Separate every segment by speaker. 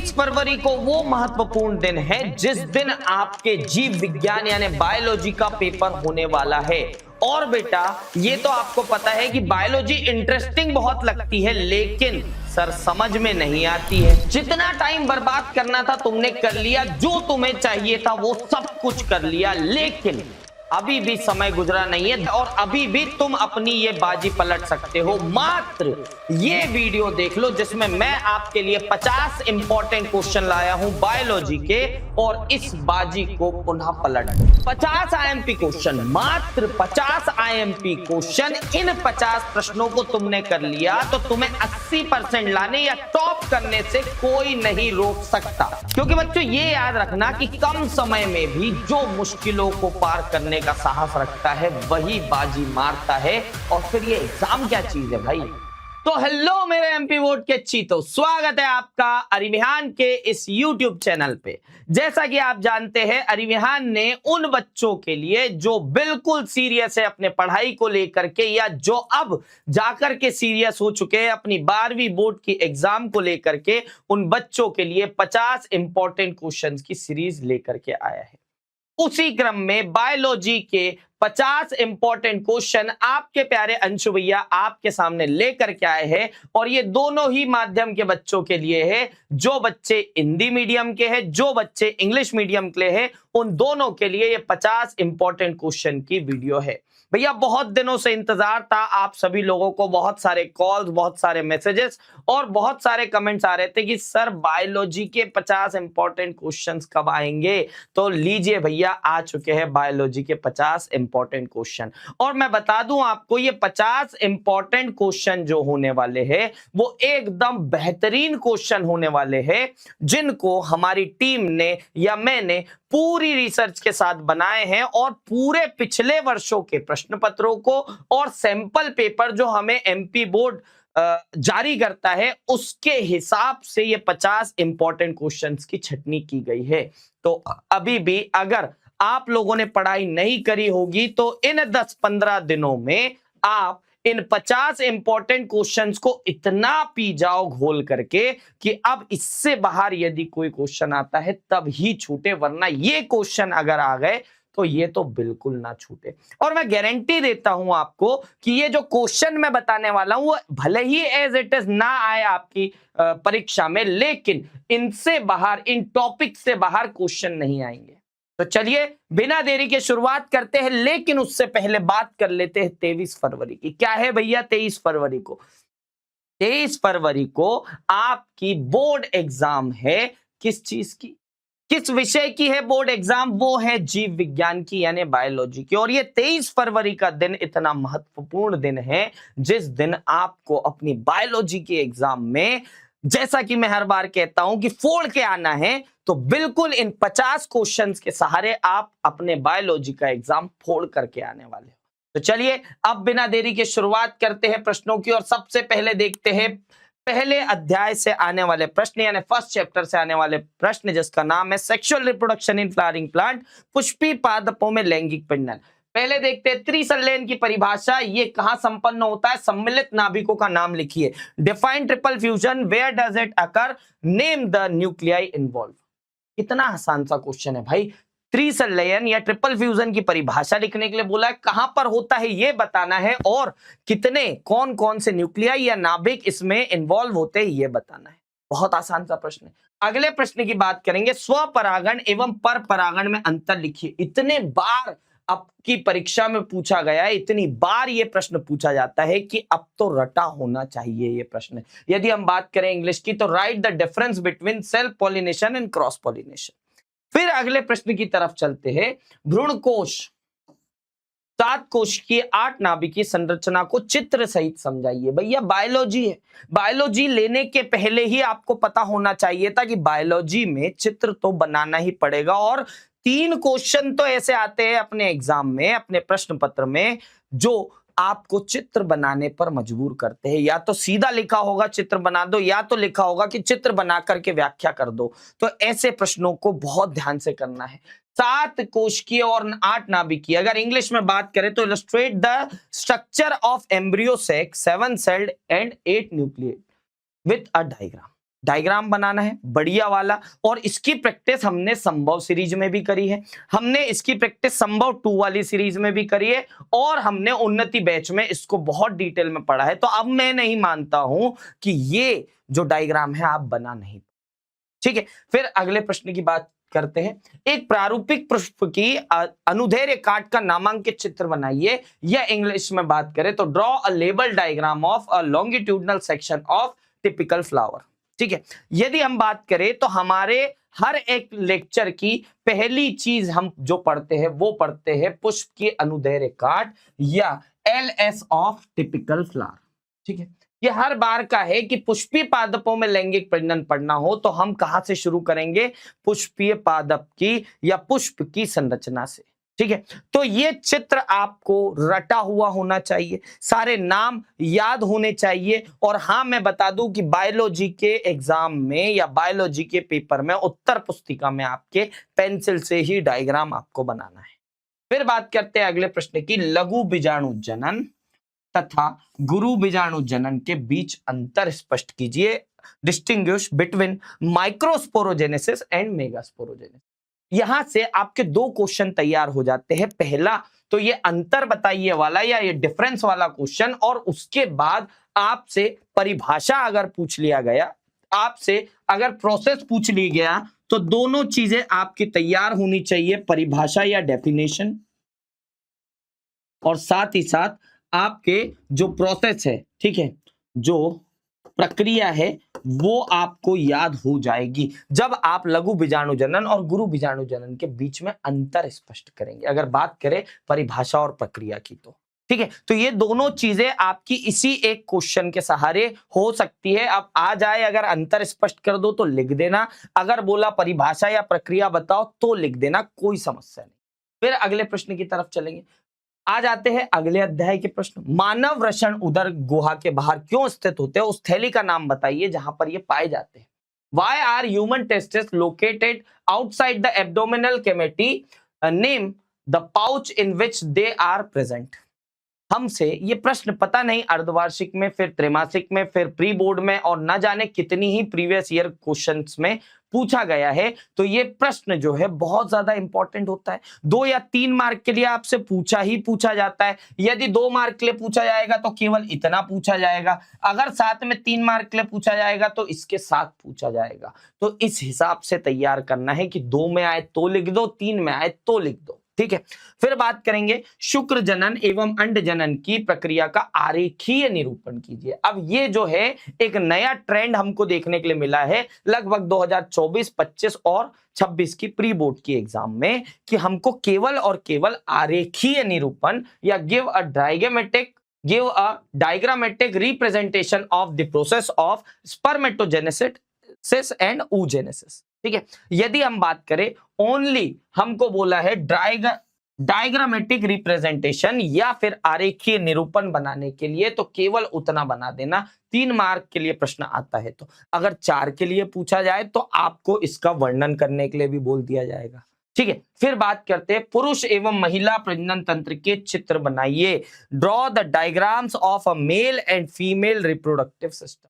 Speaker 1: 23 फरवरी को वो महत्वपूर्ण दिन है जिस दिन आपके जीव विज्ञान यानी बायोलॉजी का पेपर होने वाला है। और बेटा ये तो आपको पता है कि बायोलॉजी इंटरेस्टिंग बहुत लगती है लेकिन सर समझ में नहीं आती है। जितना टाइम बर्बाद करना था तुमने कर लिया, जो तुम्हें चाहिए था वो सब कुछ कर लिया, लेकिन अभी भी समय गुजरा नहीं है और अभी भी तुम अपनी ये बाजी पलट सकते हो। मात्र ये वीडियो देख लो जिसमें मैं आपके लिए 50 इंपॉर्टेंट क्वेश्चन लाया हूं बायोलॉजी के, और इस बाजी को पुनः पलट दो। 50 आईएमपी क्वेश्चन, मात्र 50 आईएमपी क्वेश्चन। इन 50 प्रश्नों को तुमने कर लिया तो तुम्हें 80% लाने या टॉप करने से कोई नहीं रोक सकता। क्योंकि बच्चों ये याद रखना कि कम समय में भी जो मुश्किलों को पार करने का साहस रखता है वही बाजी मारता है। और फिर ये एग्जाम क्या चीज है भाई। तो हेलो मेरे एमपी बोर्ड के चीतो, स्वागत है आपका अरिविहान के इस YouTube चैनल पे। जैसा कि आप जानते हैं अरिविहान ने उन बच्चों के लिए जो बिल्कुल सीरियस है अपने पढ़ाई को लेकर के, या जो अब जाकर के सीरियस हो चुके हैं अपनी 12वीं बोर्ड की एग्जाम को लेकर के, उन बच्चों के लिए 50 इंपॉर्टेंट क्वेश्चंस की सीरीज लेकर के आया है। उसी क्रम में बायोलॉजी के 50 इंपॉर्टेंट क्वेश्चन आपके प्यारे अंशु भैया आपके सामने लेकर के आए हैं, और ये दोनों ही माध्यम के बच्चों के लिए है। जो बच्चे हिंदी मीडियम के हैं, जो बच्चे इंग्लिश मीडियम के हैं, उन दोनों के लिए ये 50 इंपॉर्टेंट क्वेश्चन की वीडियो है। भैया बहुत दिनों से इंतजार था, आप सभी लोगों को बहुत सारे कॉल्स, बहुत सारे मैसेजेस और बहुत सारे कमेंट्स आ रहे थे कि सर बायोलॉजी के 50 इंपॉर्टेंट क्वेश्चंस कब आएंगे। तो लीजिए भैया, आ चुके हैं बायोलॉजी के 50 इंपॉर्टेंट क्वेश्चन। और मैं बता दूं आपको, ये 50 इंपॉर्टेंट क्वेश्चन जो होने वाले हैं वो एकदम बेहतरीन क्वेश्चन होने वाले हैं, जिनको हमारी टीम ने या मैंने पूरी रिसर्च के साथ बनाए हैं, और पूरे पिछले वर्षों के प्रश्न पत्रों को और सैंपल पेपर जो हमें एमपी बोर्ड जारी करता है उसके हिसाब से ये 50 इंपॉर्टेंट क्वेश्चंस की छटनी की गई है। तो अभी भी अगर आप लोगों ने पढ़ाई नहीं करी होगी तो इन 10-15 दिनों में आप इन 50 इंपॉर्टेंट क्वेश्चंस को इतना पी जाओ घोल करके कि अब इससे बाहर यदि कोई क्वेश्चन आता है तब ही छूटे, वरना ये क्वेश्चन अगर आ गए तो ये तो बिल्कुल ना छूटे। और मैं गारंटी देता हूं आपको कि ये जो क्वेश्चन मैं बताने वाला हूं वो भले ही एज इट इज ना आए आपकी परीक्षा में, लेकिन इनसे बाहर, इन टॉपिक से बाहर क्वेश्चन नहीं आएंगे। तो चलिए बिना देरी के शुरुआत करते हैं, लेकिन उससे पहले बात कर लेते हैं 23 फरवरी की। क्या है भैया 23 फरवरी को? 23 फरवरी को आपकी बोर्ड एग्जाम है। किस चीज की, किस विषय की है बोर्ड एग्जाम? वो है जीव विज्ञान की यानी बायोलॉजी की। और ये 23 फरवरी का दिन इतना महत्वपूर्ण दिन है जिस दिन आपको अपनी बायोलॉजी के एग्जाम में, जैसा कि मैं हर बार कहता हूं कि फोड़ के आना है, तो बिल्कुल इन 50 क्वेश्चंस के सहारे आप अपने बायोलॉजी का एग्जाम फोड़ करके आने वाले हो। तो चलिए अब बिना देरी के शुरुआत करते हैं प्रश्नों की, और सबसे पहले देखते हैं पहले अध्याय से आने वाले प्रश्न यानी फर्स्ट चैप्टर से आने वाले प्रश्न, जिसका नाम है sexual reproduction in flowering plant, Pushpi पादपों में लैंगिक प्रजनन। पहले देखते हैं त्रिसंलयन की परिभाषा, ये कहां संपन्न होता है? सम्मिलित नाभिकों का नाम लिखिए। Define triple fusion, where does it occur, name the nuclei involve. कितना आसान सा क्वेश्चन है भाई। त्रिसंलयन या ट्रिपल फ्यूजन की परिभाषा लिखने के लिए बोला है, कहां पर होता है ये बताना है, और कितने, कौन कौन से न्यूक्लियाई या नाभिक इसमें इन्वॉल्व होते हैं ये बताना है। बहुत आसान सा प्रश्न है। अगले प्रश्न की बात करेंगे, स्वपरागण एवं पर परागण में अंतर लिखिए। इतने बार आपकी परीक्षा में पूछा गया है, इतनी बार ये प्रश्न पूछा जाता है कि अब तो रटा होना चाहिए ये प्रश्न। यदि हम बात करें इंग्लिश की तो right the difference between self pollination and cross pollination. फिर अगले प्रश्न की तरफ चलते हैं, भ्रूण कोश 7 कोश की 8 नाभिकीय संरचना को चित्र सहित समझाइए। भैया बायोलॉजी है, बायोलॉजी लेने के पहले ही आपको पता होना चाहिए था कि बायोलॉजी में चित्र तो बनाना ही पड़ेगा। और 3 क्वेश्चन तो ऐसे आते हैं अपने एग्जाम में, अपने प्रश्न पत्र में, जो आपको चित्र बनाने पर मजबूर करते हैं। या तो सीधा लिखा होगा चित्र बना दो, या तो लिखा होगा कि चित्र बना करके व्याख्या कर दो। तो ऐसे प्रश्नों को बहुत ध्यान से करना है। 7 कोशिकीय और 8 नाभिकीय। अगर इंग्लिश में बात करें तो illustrate the structure of embryo sac 7 celled and 8 nucleate with a diagram. Diagram बनाना है बढ़िया वाला, और इसकी प्रैक्टिस हमने संभव सीरीज में भी करी है, हमने इसकी प्रैक्टिस संभव 2 वाली सीरीज में भी करी है, और हमने उन्नति बैच में इसको बहुत डिटेल में पढ़ा है। तो अब मैं नहीं मानता हूं कि ये जो डायग्राम है आप बना नहीं। ठीक है, फिर अगले प्रश्न की बात करते हैं। एक प्रारूपिक पुष्प की अनुदैर्घ्य काट का नामांकित चित्र बनाइए, या इंग्लिश में बात करें तो draw a label diagram of a longitudinal section of typical flower. ठीक है, यदि हम बात करें तो हमारे हर एक लेक्चर की पहली चीज हम जो पढ़ते हैं वो पढ़ते हैं पुष्प की अनुदैर्घ्य काट या LS ऑफ टिपिकल फ्लावर। ठीक है, ये हर बार का है कि पुष्पीय पादपों में लैंगिक प्रजनन पढ़ना हो तो हम कहां से शुरू करेंगे? पुष्पीय पादप की या पुष्प की संरचना से। ठीक है, तो ये चित्र आपको रटा हुआ होना चाहिए, सारे नाम याद होने चाहिए। और हाँ, मैं बता दूं कि बायोलॉजी के एग्जाम में या बायोलॉजी के पेपर में उत्तर पुस्तिका में आपके पेंसिल से ही डायग्राम आपको बनाना है। फिर बात करते हैं अगले प्रश्न की, लघु बीजाणु जनन तथा गुरु बीजाणु जनन के बीच अंतर स्पष्ट कीजिए। Distinguish between microsporogenesis and megasporogenesis. यहां से आपके 2 क्वेश्चन तैयार हो जाते हैं। पहला तो ये अंतर बताइए वाला या ये डिफरेंस वाला क्वेश्चन, और उसके बाद आपसे परिभाषा अगर पूछ लिया गया, आपसे अगर प्रोसेस पूछ लिया गया, तो दोनों चीजें आपकी तैयार होनी चाहिए, परिभाषा या डेफिनेशन, और साथ ही साथ आपके जो प्रोसेस है, ठीक है, जो प्रक्रिया है वो आपको याद हो जाएगी जब आप लघु बीजाणु जनन और गुरु बीजाणु जनन के बीच में अंतर स्पष्ट करेंगे, अगर बात करें परिभाषा और प्रक्रिया की तो। ठीक है, तो ये दोनों चीजें आपकी इसी एक क्वेश्चन के सहारे हो सकती है। अब आ जाए अगर अंतर स्पष्ट कर दो तो लिख देना, अगर बोला परिभाषा या प्रक्रिया बताओ तो लिख देना, कोई समस्या नहीं। फिर अगले प्रश्न की तरफ चलेंगे। आ जाते हैं अगले अध्याय के प्रश्न। मानव वृषण उदर गुहा के बाहर क्यों स्थित होते हैं? उस थैली का नाम बताइए जहां पर ये पाए जाते हैं। Why are human testes located outside the abdominal cavity? Name the pouch in which they are present. हमसे ये प्रश्न पता नहीं अर्धवार्षिक में, फिर त्रैमासिक में, फिर प्री बोर्ड में, और न जाने कितनी ही प्रीवियस ईयर क्वेश्चंस में पूछा गया है। तो ये प्रश्न जो है बहुत ज्यादा इंपॉर्टेंट होता है। 2 या 3 मार्क के लिए आपसे पूछा जाता है। यदि 2 मार्क के लिए पूछा जाएगा तो केवल इतना पूछा जाएगा, अगर साथ में 3 मार्क के लिए पूछा जाएगा तो इसके साथ पूछा जाएगा। तो इस हिसाब से तैयार करना है कि 2 में आए तो लिख दो, 3 में आए तो लिख दो। ठीक है, फिर बात करेंगे शुक्र जनन एवं अंड जनन की प्रक्रिया का आरेखीय निरूपण कीजिए। अब ये जो है एक नया ट्रेंड हमको देखने के लिए मिला है लगभग 2024, 25 और 26 की प्री बोर्ड की एग्जाम में, कि हमको केवल और केवल आरेखीय निरूपण या give a diagrammatic representation of the process of spermatogenesis and oogenesis। ठीक है, यदि हम बात करें ओनली हमको बोला है डायग्रामेटिक रिप्रेजेंटेशन या फिर आरेखीय निरूपण बनाने के लिए, तो केवल उतना बना देना। 3 मार्क के लिए प्रश्न आता है तो, अगर 4 के लिए पूछा जाए तो आपको इसका वर्णन करने के लिए भी बोल दिया जाएगा। ठीक है, फिर बात करते हैं पुरुष एवं महिला प्रजनन तंत्र के चित्र बनाइए। Draw the diagrams of a male and female reproductive system.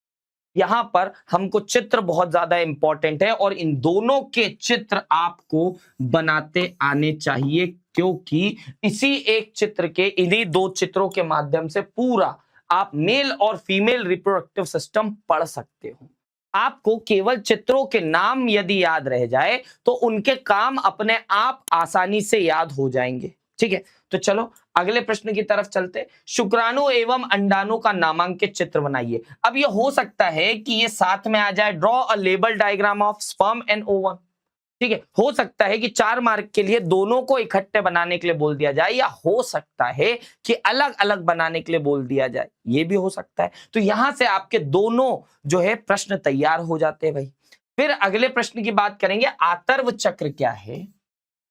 Speaker 1: यहां पर हमको चित्र बहुत ज्यादा इंपॉर्टेंट है, और इन दोनों के चित्र आपको बनाते आने चाहिए, क्योंकि इसी एक चित्र के, इन्हीं 2 चित्रों के माध्यम से पूरा आप मेल और फीमेल रिप्रोडक्टिव सिस्टम पढ़ सकते हो। आपको केवल चित्रों के नाम यदि याद रह जाए तो उनके काम अपने आप आसानी से याद हो जाएंगे। ठीक है, तो चलो अगले प्रश्न की तरफ चलते। शुक्राणु एवं अंडाणु का नामांकित चित्र बनाइए। अब ये हो सकता है कि ये साथ में आ जाए, draw a label diagram of sperm and ovum. ठीक है, हो सकता है कि 4 मार्क के लिए दोनों को इकट्ठे बनाने के लिए बोल दिया जाए, या हो सकता है कि अलग अलग बनाने के लिए बोल दिया जाए, ये भी हो सकता है। तो यहां से आपके दोनों जो है प्रश्न तैयार हो जाते हैं भाई। फिर अगले प्रश्न की बात करेंगे, आतर्व चक्र क्या है?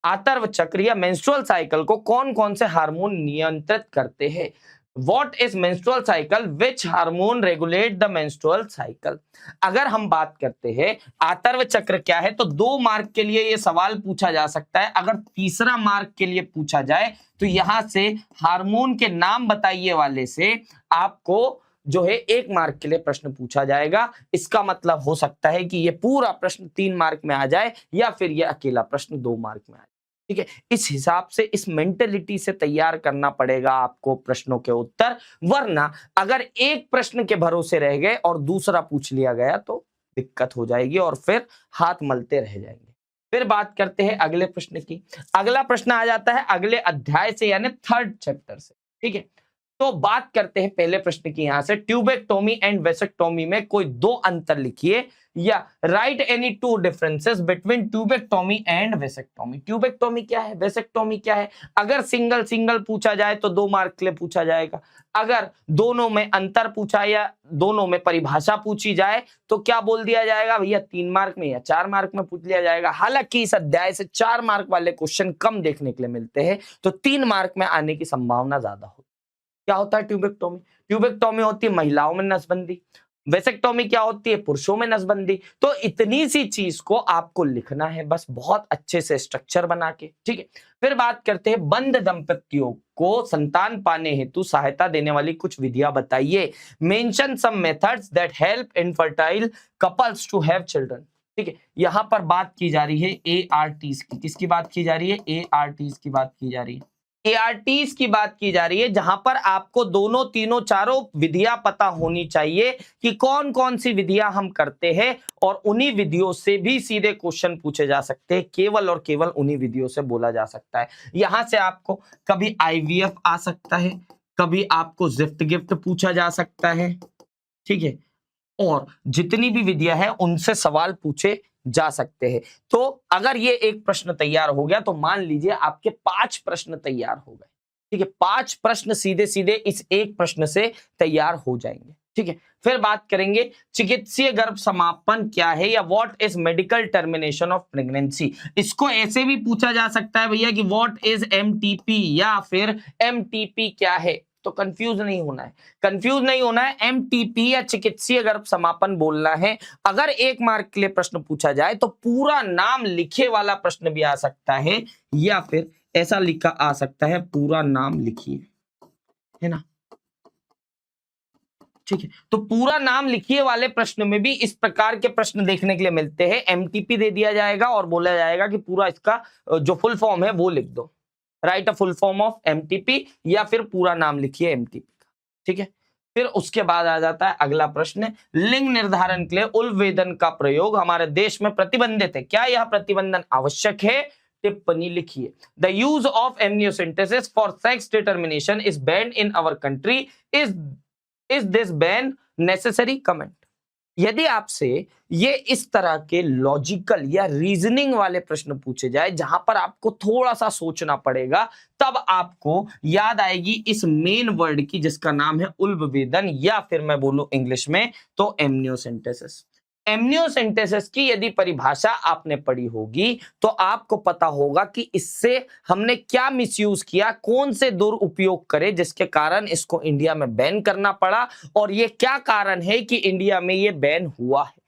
Speaker 1: आतर्व चक्र या मेंस्ट्रुअल साइकिल को कौन कौन से हार्मोन नियंत्रित करते हैं? What is menstrual cycle? Which hormone regulate the menstrual cycle? अगर हम बात करते हैं आतर्व चक्र क्या है, तो 2 मार्क के लिए ये सवाल पूछा जा सकता है। अगर तीसरा मार्क के लिए पूछा जाए तो यहां से हार्मोन के नाम बताइए वाले से आपको जो है 1 मार्क के लिए प्रश्न पूछा जाएगा। इसका मतलब हो सकता है कि ये पूरा प्रश्न 3 मार्क में आ जाए या फिर ये अकेला प्रश्न 2 मार्क में आ जाए। ठीक है, इस हिसाब से, इस मेंटेलिटी से तैयार करना पड़ेगा आपको प्रश्नों के उत्तर, वरना अगर एक प्रश्न के भरोसे रह गए और दूसरा पूछ लिया गया तो दिक्कत हो जाएगी और फिर हाथ मलते रह जाएंगे। फिर बात करते हैं अगले प्रश्न की। अगला प्रश्न आ जाता है अगले अध्याय से, यानी 3rd चैप्टर से। ठीक है, तो बात करते हैं पहले प्रश्न की। यहां से ट्यूबेक्टोमी एंड वेसेक्टोमी में कोई 2 अंतर लिखिए, या right any 2 differences between tubectomy and vasectomy. Tubectomy क्या है, वेसेक्टोमी क्या है? अगर सिंगल सिंगल पूछा जाए तो 2 मार्क के लिए पूछा जाएगा। अगर दोनों में अंतर पूछा या दोनों में परिभाषा पूछी जाए तो क्या बोल दिया जाएगा भैया, 3 मार्क में या 4 मार्क में पूछ लिया जाएगा। हालांकि इस अध्याय से 4 मार्क वाले क्वेश्चन कम देखने के लिए मिलते हैं, तो 3 मार्क में आने की संभावना ज्यादा होती है। क्या होता है ट्यूबेक्टोमी? ट्यूबेक्टोमी होती है महिलाओं में नसबंदी। वेसेक्टोमी क्या होती है? पुरुषों में नसबंदी। तो इतनी सी चीज को आपको लिखना है बस, बहुत अच्छे से स्ट्रक्चर बना के। ठीक है, फिर बात करते हैं बंध दंपतियों को संतान पाने हेतु सहायता देने वाली कुछ विधियां बताइए। Mention some methods that help infertile couples to have children. ठीक है, यहां पर बात की जा रही है ARTs की। किसकी बात की जा रही है? ARTs की बात की जा रही है। ARTs की बात की जा रही है, जहां पर आपको दोनों, तीनों, चारों विधियां पता होनी चाहिए कि कौन कौन सी विधियां हम करते हैं, और उन्हीं विधियों से भी सीधे क्वेश्चन पूछे जा सकते हैं। केवल और केवल उन्हीं विधियों से बोला जा सकता है। यहां से आपको कभी IVF आ सकता है, कभी आपको जिफ्ट गिफ्ट पूछा जा सकता है। ठीक है, और जितनी भी विधियां हैं उनसे सवाल पूछे जा सकते हैं। तो अगर ये एक प्रश्न तैयार हो गया तो मान लीजिए आपके 5 प्रश्न तैयार हो गए। ठीक है, 5 प्रश्न सीधे सीधे इस एक प्रश्न से तैयार हो जाएंगे। ठीक है, फिर बात करेंगे चिकित्सीय गर्भ समापन क्या है, या what is medical termination of pregnancy. इसको ऐसे भी पूछा जा सकता है भैया कि व्हाट इज MTP, या फिर MTP क्या है। तो कंफ्यूज नहीं होना है, कंफ्यूज नहीं होना है। MTP या चिकित्सीय गर्भ समापन बोलना है। अगर 1 मार्क के लिए प्रश्न पूछा जाए तो पूरा नाम लिखे वाला प्रश्न भी आ सकता है, या फिर ऐसा लिखा आ सकता है पूरा नाम लिखिए, है ना। ठीक है, तो पूरा नाम लिखिए वाले प्रश्न में भी इस प्रकार के प्रश्न देखने के लिए मिलते हैं। MTP दे दिया जाएगा और बोला जाएगा कि पूरा इसका जो फुल फॉर्म है वो लिख दो, right a full form of MTP, या फिर पूरा नाम लिखिए MTP का। ठीक है, फिर उसके बाद आ जाता है अगला प्रश्न, लिंग निर्धारण के लिए उल्वेदन का प्रयोग हमारे देश में प्रतिबंधित है, क्या यह प्रतिबंधन आवश्यक है? टिप्पणी लिखिए। The use of amniocentesis for sex determination is banned in our country, is this ban necessary? Comment. यदि आपसे ये इस तरह के लॉजिकल या रीजनिंग वाले प्रश्न पूछे जाए जहां पर आपको थोड़ा सा सोचना पड़ेगा, तब आपको याद आएगी इस मेन वर्ड की जिसका नाम है उल्बवेदन, या फिर मैं बोलूं इंग्लिश में तो एमनियोसेंटेसिस। एमनियोसेंटेसिस की यदि परिभाषा आपने पढ़ी होगी तो आपको पता होगा कि इससे हमने क्या मिसयूज किया, कौन से दुरुपयोग करे जिसके कारण इसको इंडिया में बैन करना पड़ा, और ये क्या कारण है कि इंडिया में ये बैन हुआ है।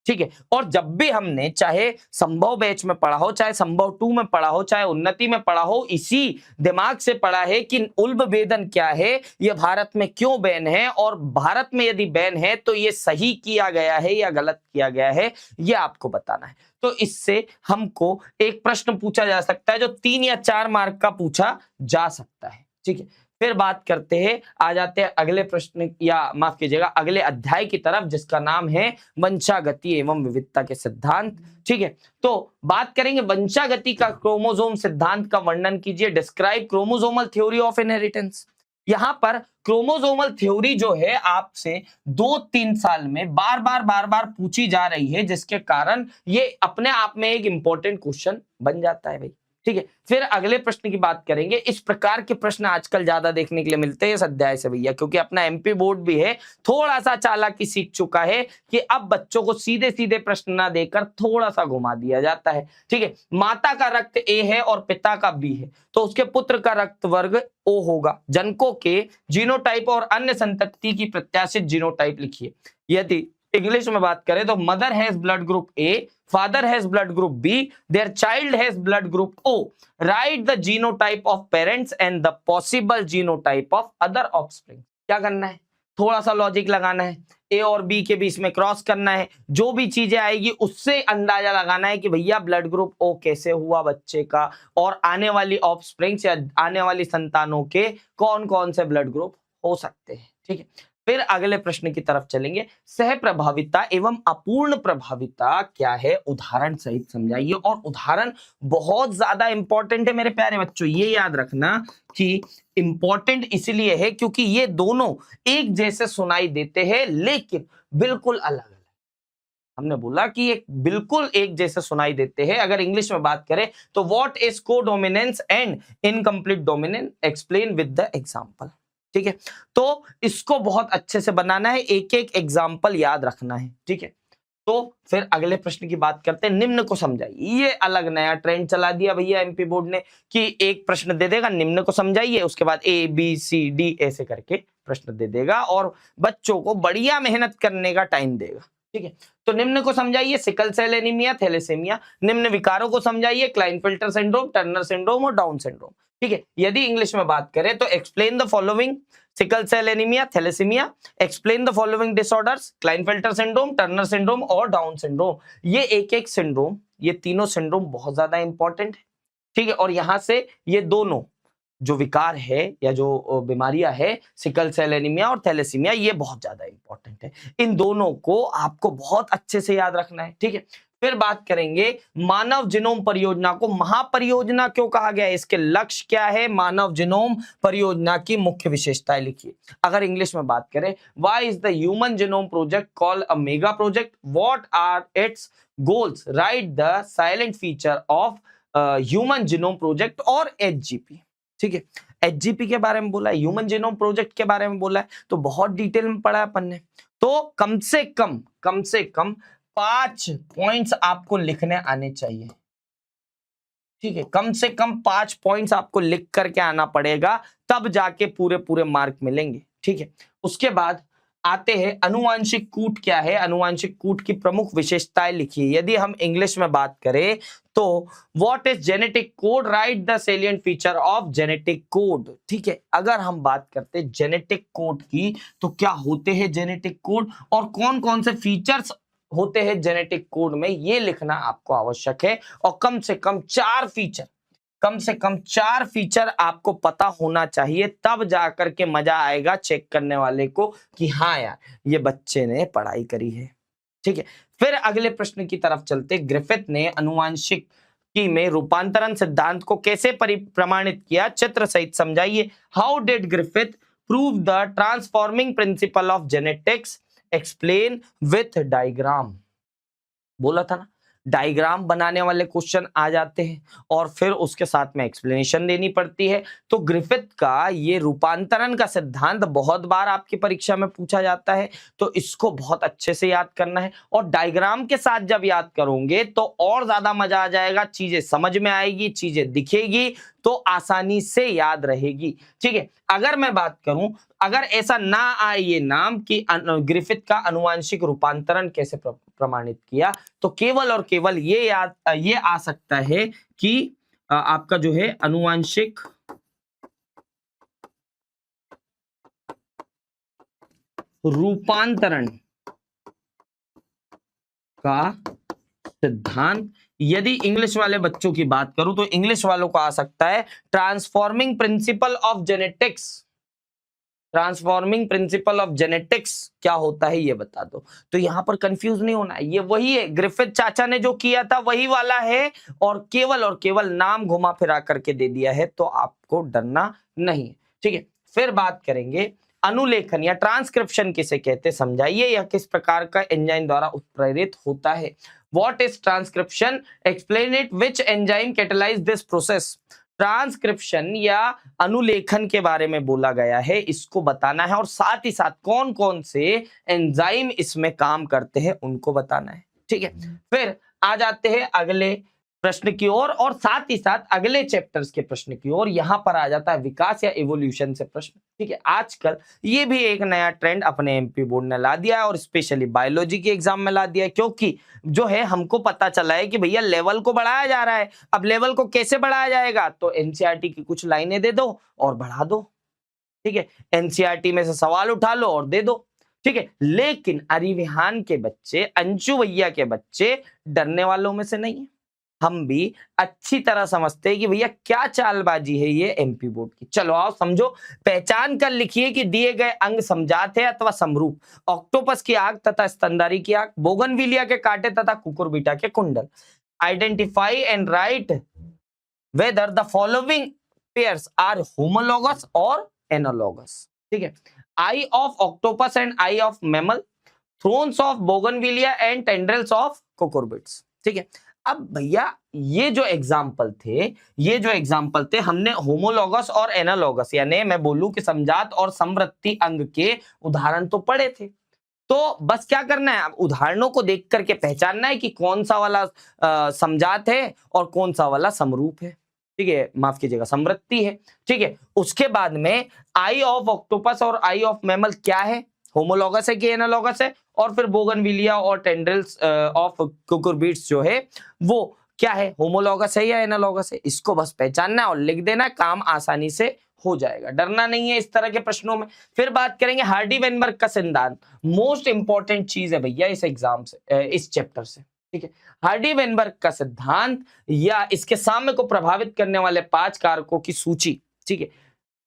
Speaker 1: ठीक है, और जब भी हमने चाहे संभव बैच में पढ़ा हो, चाहे संभव 2 में पढ़ा हो, चाहे उन्नति में पढ़ा हो, इसी दिमाग से पढ़ा है कि उल्बवेदन क्या है, यह भारत में क्यों बैन है, और भारत में यदि बैन है तो ये सही किया गया है या गलत किया गया है, ये आपको बताना है। तो इससे हमको एक प्रश्न पूछा जा सकता है जो 3 या 4 मार्क का पूछा जा सकता है। ठीक है, फिर बात करते हैं, आ जाते हैं अगले प्रश्न, या माफ कीजिएगा अगले अध्याय की तरफ, जिसका नाम है वंशागति एवं विविधता के सिद्धांत। ठीक है, तो बात करेंगे वंशागति का क्रोमोसोम सिद्धांत का वर्णन कीजिए। Describe chromosomal theory of inheritance. यहां पर क्रोमोसोमल थ्योरी जो है आपसे 2-3 साल में बार बार पूछी जा रही है, जिसके कारण ये अपने आप में एक इंपॉर्टेंट क्वेश्चन बन जाता है भाई। ठीक है, फिर अगले प्रश्न की बात करेंगे। इस प्रकार के प्रश्न आजकल ज्यादा देखने के लिए मिलते हैं इस अध्याय से भैया, क्योंकि अपना MP बोर्ड भी है थोड़ा सा चालाकी सीख चुका है कि अब बच्चों को सीधे सीधे प्रश्न ना देकर थोड़ा सा घुमा दिया जाता है। ठीक है, माता का रक्त A है और पिता का B है, तो उसके पुत्र का रक्त वर्ग O होगा। जनकों के जीनोटाइप और अन्य संतति की प्रत्याशित जीनोटाइप लिखिए। यदि इंग्लिश में बात करें तो mother has blood group A, father has blood group B, their child has blood group O. Write the genotype of parents and the possible genotype of other offspring. क्या करना है? थोड़ा सा लॉजिक लगाना है, ए और बी के बीच में क्रॉस करना है, जो भी चीजें आएगी उससे अंदाजा लगाना है कि भैया ब्लड ग्रुप ओ कैसे हुआ बच्चे का, और आने वाली ऑफस्प्रिंग्स या आने वाली संतानों के कौन कौन से ब्लड ग्रुप हो सकते हैं। ठीक है, फिर अगले प्रश्न की तरफ चलेंगे। सह प्रभाविता एवं अपूर्ण प्रभाविता क्या है, उदाहरण सहित समझाइए। और उदाहरण बहुत ज्यादा इंपॉर्टेंट है मेरे प्यारे बच्चों, ये याद रखना कि इंपॉर्टेंट इसलिए है क्योंकि ये दोनों एक जैसे सुनाई देते हैं लेकिन बिल्कुल अलग अलग। हमने बोला कि ये बिल्कुल एक जैसे सुनाई देते हैं। अगर इंग्लिश में बात करें तो what is codominance and incomplete dominance, explain with the example. ठीक है, तो इसको बहुत अच्छे से बनाना है, एक एक एग्जांपल याद रखना है। ठीक है, तो फिर अगले प्रश्न की बात करते हैं, निम्न को समझाइए। ये अलग नया ट्रेंड चला दिया भैया एमपी बोर्ड ने कि एक प्रश्न दे देगा, निम्न को समझाइए, उसके बाद ए बी सी डी ऐसे करके प्रश्न दे देगा और बच्चों को बढ़िया मेहनत करने का टाइम देगा। ठीक है, तो निम्न को समझाइए, सिकल सेल एनीमिया, थैलेसीमिया। निम्न विकारों को समझाइए, क्लाइनफिल्टर सिंड्रोम, टर्नर सिंड्रोम और डाउन सिंड्रोम। ठीक है, यदि इंग्लिश में बात करें तो explain the following, sickle cell anaemia, thalassaemia, explain the following disorders, Klinefelter syndrome, Turner syndrome और डाउन सिंड्रोम। ये एक एक सिंड्रोम, ये तीनों सिंड्रोम बहुत ज्यादा इंपॉर्टेंट है। ठीक है, और यहां से ये दोनों जो विकार है या जो बीमारियां है, सिकल सेल एनीमिया और थैलेसीमिया, ये बहुत ज्यादा इंपॉर्टेंट है। इन दोनों को आपको बहुत अच्छे से याद रखना है। ठीक है, फिर बात करेंगे मानव जिनोम परियोजना को महापरियोजना क्यों कहा गया है, इसके लक्ष्य क्या है, मानव जिनोम परियोजना की मुख्य विशेषताएं लिखिए। अगर इंग्लिश में बात करें, why is the human genome project called a mega project, what are its goals, write the salient feature of human genome project और एचजीपी। ठीक है, एचजीपी के बारे में बोला है, ह्यूमन जीनोम प्रोजेक्ट के बारे में बोला है, तो बहुत डिटेल में पढ़ा है अपन ने। तो कम से कम 5 पॉइंट्स आपको लिखने आने चाहिए। ठीक है, कम से कम 5 पॉइंट्स आपको लिख करके आना पड़ेगा, तब जाके पूरे पूरे मार्क मिलेंगे। ठीक है, उसके बाद आते हैं अनुवांशिक कूट क्या है, अनुवांशिक कूट की प्रमुख विशेषताएं लिखिए। यदि हम इंग्लिश में बात करें तो what is genetic code, right the salient feature of genetic code. ठीक है, अगर हम बात करते हैं जेनेटिक कोड की तो क्या होते हैं जेनेटिक कोड और कौन कौन से फीचर्स होते हैं जेनेटिक कोड में, ये लिखना आपको आवश्यक है। और कम से कम 4 फीचर आपको पता होना चाहिए, तब जाकर के मजा आएगा चेक करने वाले को कि हाँ यार ये बच्चे ने पढ़ाई करी है। ठीक है, फिर अगले प्रश्न की तरफ चलते। ग्रिफिथ ने अनुवांशिकी में रूपांतरण सिद्धांत को कैसे प्रमाणित किया, चित्र सहित समझाइए। How did Griffith prove the transforming principle of genetics, explain with diagram. बोला था ना, डायग्राम बनाने वाले क्वेश्चन आ जाते हैं और फिर उसके साथ में एक्सप्लेनेशन देनी पड़ती है। तो ग्रिफिथ का ये रूपांतरण का सिद्धांत बहुत बार आपकी परीक्षा में पूछा जाता है, तो इसको बहुत अच्छे से याद करना है। और डायग्राम के साथ जब याद करोगे तो और ज्यादा मजा आ जाएगा, चीजें समझ में आएगी, चीजें दिखेगी तो आसानी से याद रहेगी। ठीक है, अगर मैं बात करूं, अगर ऐसा ना आए ये नाम कि ग्रिफिथ का अनुवांशिक रूपांतरण कैसे प्रमाणित किया, तो केवल और केवल ये आ सकता है कि आपका जो है अनुवांशिक रूपांतरण का सिद्धांत। यदि इंग्लिश वाले बच्चों की बात करूं तो इंग्लिश वालों को आ सकता है transforming principle of genetics. Transforming principle of genetics क्या होता है ये बता दो। तो यहां पर कंफ्यूज नहीं होना है, ये वही है, ग्रिफिथ चाचा ने जो किया था वही वाला है और केवल नाम घुमा फिरा करके दे दिया है, तो आपको डरना नहीं। ठीक है, फिर बात करेंगे अनुलेखन या ट्रांसक्रिप्शन किसे कहते, समझाइए। यह किस प्रकार का एंजाइम द्वारा उत्प्रेरित होता है। What is transcription, explain it, which enzyme catalyse this process. Transcription या अनुलेखन के बारे में बोला गया है, इसको बताना है और साथ ही साथ कौन कौन से एंजाइम इसमें काम करते हैं उनको बताना है। ठीक है, फिर आ जाते हैं अगले प्रश्न की ओर और साथ ही साथ अगले चैप्टर्स के प्रश्न की ओर। यहां पर आ जाता है विकास या इवोल्यूशन से प्रश्न। ठीक है, आजकल ये भी एक नया ट्रेंड अपने एमपी बोर्ड ने ला दिया है और स्पेशली बायोलॉजी के एग्जाम में ला दिया है, क्योंकि जो है हमको पता चला है कि भैया लेवल को बढ़ाया जा रहा है। अब लेवल को कैसे बढ़ाया जाएगा, तो एनसीईआरटी की कुछ लाइनें दे दो और बढ़ा दो। ठीक है, एनसीईआरटी में से सवाल उठा लो और दे दो। ठीक है, लेकिन अरिविहान के बच्चे, अंशु भैया के बच्चे डरने वालों में से नहीं है। हम भी अच्छी तरह समझते हैं कि भैया क्या चालबाजी है ये एमपी बोर्ड की। चलो आओ समझो, पहचान कर लिखिए कि दिए गए अंग समजात है अथवा समरूप। ऑक्टोपस की आंख तथा स्तनधारी की आंख, बोगनविलिया के कांटे तथा कुकुरबिटा के कुंडल। Identify and write whether the following pairs are homologous और एनालॉगस। ठीक है, eye of octopus and eye of mammal, thorns of bougainvillea and tendrils of cucurbits. ठीक है, अब भैया ये जो एग्जाम्पल थे हमने होमोलॉगस और एनालॉगस, यानी मैं बोलूं कि समजात और समवृत्ति अंग के उदाहरण तो पढ़े थे। तो बस क्या करना है, उदाहरणों को देख करके पहचानना है कि कौन सा वाला समजात है और कौन सा वाला समरूप है। ठीक है, माफ कीजिएगा, समवृत्ति है। ठीक है, उसके बाद में आई ऑफ ऑक्टोपस और आई ऑफ मैमल क्या है, होमोलॉगस है कि एनालॉगस है, और फिर बोगनविलिया और टेंड्रिल्स ऑफ कुकुरबिट्स जो है वो क्या है, होमोलॉगस है या एनालॉगस है। इसको बस पहचानना और लिख देना, काम आसानी से हो जाएगा, डरना नहीं है इस तरह के प्रश्नों में। फिर बात करेंगे हार्डी वेनबर्ग का सिद्धांत, मोस्ट इंपॉर्टेंट चीज है भैया इस एग्जाम से, इस चैप्टर से। ठीक है, हार्डी वेनबर्ग का सिद्धांत या इसके साम्य को प्रभावित करने वाले 5 कारकों की सूची। ठीक है,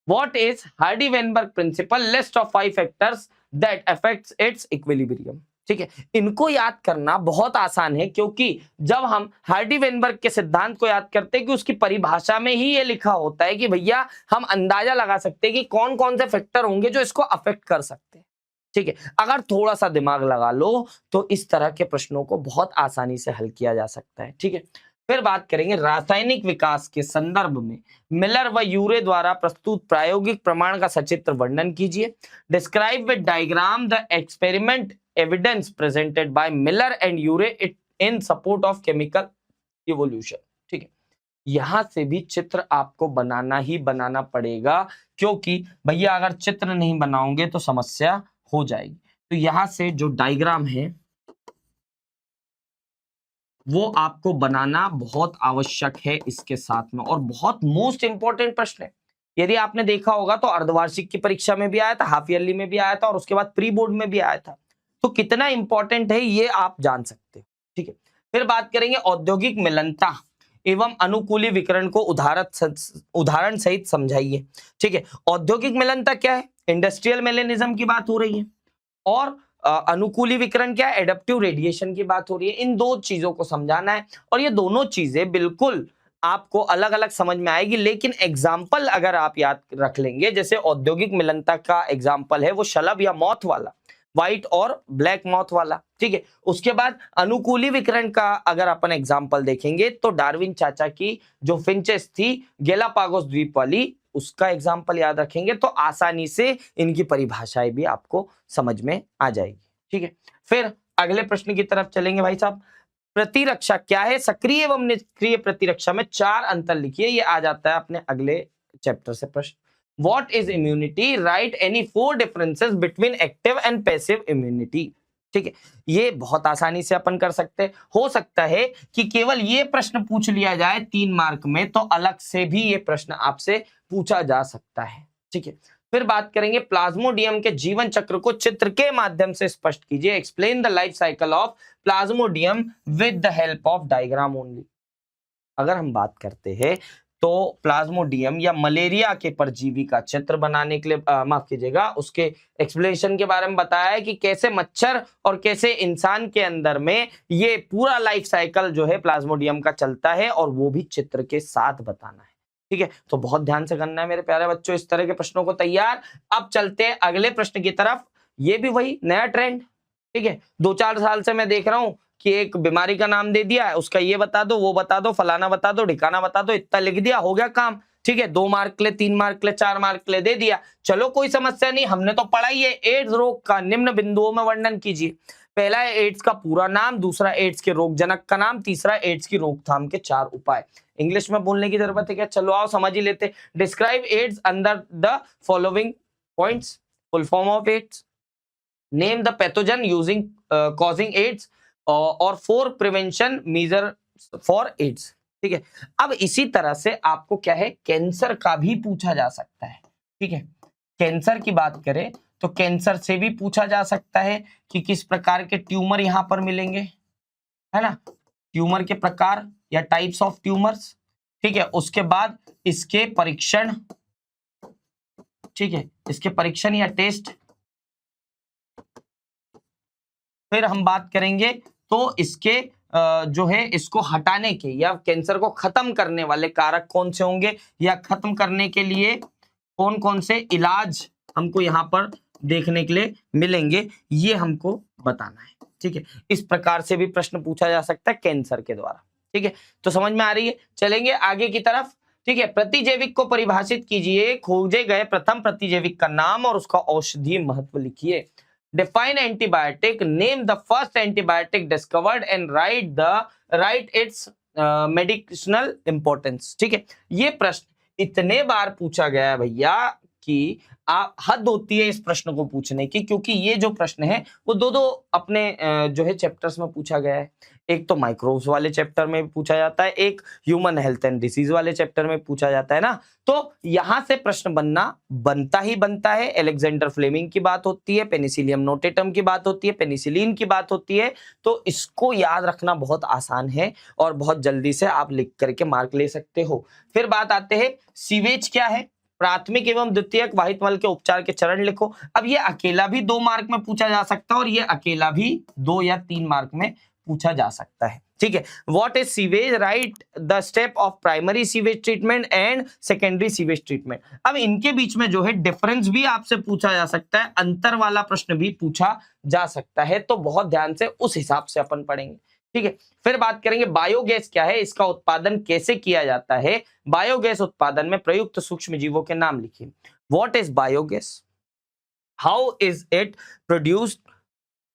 Speaker 1: what is Hardy Weinberg principle, list of 5 factors that affects its equilibrium. ठीक है, इनको याद करना बहुत आसान है, क्योंकि जब हम हार्डी वेनबर्ग के सिद्धांत को याद करते हैं कि उसकी परिभाषा में ही ये लिखा होता है कि भैया हम अंदाजा लगा सकते हैं कि कौन कौन से फैक्टर होंगे जो इसको अफेक्ट कर सकते हैं। ठीक है, अगर थोड़ा सा दिमाग लगा लो तो इस तरह के प्रश्नों को बहुत आसानी से हल किया जा सकता है। ठीक है, फिर बात करेंगे रासायनिक विकास के संदर्भ में मिलर व यूरे द्वारा प्रस्तुत प्रायोगिक प्रमाण का सचित्र वर्णन कीजिए। Describe with diagram the experiment evidence presented by Miller and Urey it in support of chemical evolution. ठीक है, यहां से भी चित्र आपको बनाना ही बनाना पड़ेगा, क्योंकि भैया अगर चित्र नहीं बनाओगे तो समस्या हो जाएगी। तो यहां से जो डायग्राम है वो आपको बनाना बहुत आवश्यक है इसके साथ में, और बहुत मोस्ट इंपॉर्टेंट प्रश्न है। यदि आपने देखा होगा तो अर्धवार्षिक की परीक्षा में भी आया था, हाफ ईयरली में भी आया था, और उसके बाद प्री बोर्ड में भी आया था। तो कितना इंपॉर्टेंट है ये आप जान सकते हैं। ठीक है, फिर बात करेंगे औद्योगिक मिलनता एवं अनुकूली विकिरण को उदाहरण सहित समझाइए। ठीक है, औद्योगिक मिलनता क्या है, इंडस्ट्रियल मेलेनिज्म की बात हो रही है, और अनुकूली विकिरण क्या है, एडेप्टिव रेडिएशन की बात हो रही है। इन दो चीजों को समझाना है, और ये दोनों चीजें बिल्कुल आपको अलग अलग समझ में आएगी, लेकिन एग्जाम्पल अगर आप याद रख लेंगे, जैसे औद्योगिक मिलनता का एग्जाम्पल है वो शलभ या मॉथ वाला, व्हाइट और ब्लैक मॉथ वाला। ठीक है, उसके बाद अनुकूली विकिरण का अगर अपन एग्जाम्पल देखेंगे तो डार्विन चाचा की जो फिंचेस थी गैलापागोस द्वीप वाली, उसका एग्जाम्पल याद रखेंगे तो आसानी से इनकी परिभाषाएं भी आपको समझ में आ जाएगी। ठीक है, फिर अगले प्रश्न की तरफ चलेंगे भाई साहब। प्रतिरक्षा क्या है, सक्रिय एवं निष्क्रिय प्रतिरक्षा में 4 अंतर लिखिए। ये आ जाता है अपने अगले चैप्टर से प्रश्न। What is immunity? Write any 4 differences between active and passive immunity. ठीक है, ये बहुत आसानी से अपन कर सकते हैं। हो सकता है कि केवल ये प्रश्न पूछ लिया जाए 3 मार्क में, तो अलग से भी ये प्रश्न आपसे पूछा जा सकता है। ठीक है, फिर बात करेंगे प्लाज्मोडियम के जीवन चक्र को चित्र के माध्यम से स्पष्ट कीजिए। Explain the life cycle of Plasmodium with the help of diagram only. अगर हम बात करते हैं तो प्लाज्मोडियम या मलेरिया के परजीवी का चित्र बनाने के लिए माफ कीजिएगा, उसके एक्सप्लेनेशन के बारे में बताया है कि कैसे मच्छर और कैसे इंसान के अंदर में ये पूरा लाइफ साइकिल जो है प्लाज्मोडियम का चलता है, और वो भी चित्र के साथ बताना है। ठीक है, तो बहुत ध्यान से करना है मेरे प्यारे बच्चों इस तरह के प्रश्नों को तैयार। अब चलते हैं अगले प्रश्न की तरफ। ये भी वही नया ट्रेंड। ठीक है, 2-4 साल से मैं देख रहा हूं कि एक बीमारी का नाम दे दिया है, उसका ये बता दो, वो बता दो, फलाना बता दो, ढिकाना बता दो, इतना लिख दिया, हो गया काम। ठीक है, 2 मार्क के लिए, 3 मार्क के लिए, 4 मार्क के लिए दे दिया, चलो कोई समस्या नहीं, हमने तो पढ़ा ही है। एड्स रोग का निम्न बिंदुओं में वर्णन कीजिए। पहला है एड्स का पूरा नाम, दूसरा एड्स के रोगजनक का नाम, तीसरा एड्स की रोकथाम के 4 उपाय। इंग्लिश में बोलने की जरूरत है क्या, चलो आओ समझ ही लेते। Describe AIDS under the following points. Full form of AIDS, name the pathogen using causing AIDS, और 4 प्रिवेंशन मेजर फॉर एड्स। ठीक है, अब इसी तरह से आपको क्या है, कैंसर का भी पूछा जा सकता है। ठीक है, कैंसर की बात करें तो कैंसर से भी पूछा जा सकता है कि किस प्रकार के ट्यूमर यहां पर मिलेंगे, है ना, ट्यूमर के प्रकार या टाइप्स ऑफ ट्यूमर्स। ठीक है, उसके बाद इसके परीक्षण, ठीक है, इसके परीक्षण या टेस्ट। फिर हम बात करेंगे तो इसके जो है इसको हटाने के या कैंसर को खत्म करने वाले कारक कौन से होंगे, या खत्म करने के लिए कौन कौन से इलाज हमको यहाँ पर देखने के लिए मिलेंगे, ये हमको बताना है। ठीक है, इस प्रकार से भी प्रश्न पूछा जा सकता है कैंसर के द्वारा। ठीक है, तो समझ में आ रही है। चलेंगे आगे की तरफ। ठीक है, प्रतिजैविक को परिभाषित कीजिए, खोजे गए प्रथम प्रतिजैविक का नाम और उसका औषधीय महत्व लिखिए। Define antibiotic, name the first antibiotic discovered and write its medicinal importance। ठीक है, ये प्रश्न इतने बार पूछा गया है भैया कि आप हद होती है इस प्रश्न को पूछने की, क्योंकि ये जो प्रश्न है वो दो अपने जो है चैप्टर्स में पूछा गया है। एक तो माइक्रोब्स वाले चैप्टर में पूछा जाता है, एक ह्यूमन हेल्थ एंड डिसीज वाले चैप्टर में पूछा जाता है ना। तो यहां से प्रश्न बनता ही बनता है। अलेक्जेंडर फ्लेमिंग की बात होती है, पेनिसिलियम नोटेटम की बात होती है, पेनिसिलिन की बात होती है। तो इसको याद रखना बहुत आसान है और बहुत जल्दी से आप लिख करके मार्क ले सकते हो। फिर बात आते हैं सीवेज क्या है, प्राथमिक एवं द्वितीयक वाहित मल के उपचार के चरण लिखो। अब ये अकेला भी 2 मार्क में पूछा जा सकता है और ये अकेला भी 2 या 3 मार्क में पूछा जा सकता है। ठीक है, what is sewage, right the step of primary sewage treatment and secondary sewage treatment. अब इनके बीच में जो है डिफरेंस भी आपसे पूछा जा सकता है, अंतर वाला प्रश्न भी पूछा जा सकता है। तो बहुत ध्यान से उस हिसाब से अपन पढ़ेंगे। ठीक है, फिर बात करेंगे बायोगैस क्या है, इसका उत्पादन कैसे किया जाता है, बायोगैस उत्पादन में प्रयुक्त सूक्ष्म जीवों के नाम लिखिए। What is biogas, how is it produced,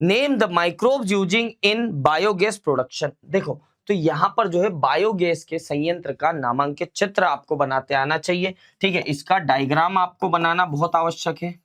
Speaker 1: name the microbes using in biogas production. देखो, तो यहां पर जो है बायोगैस के संयंत्र का नामांकित चित्र आपको बनाते आना चाहिए। ठीक है, इसका डायग्राम आपको बनाना बहुत आवश्यक है।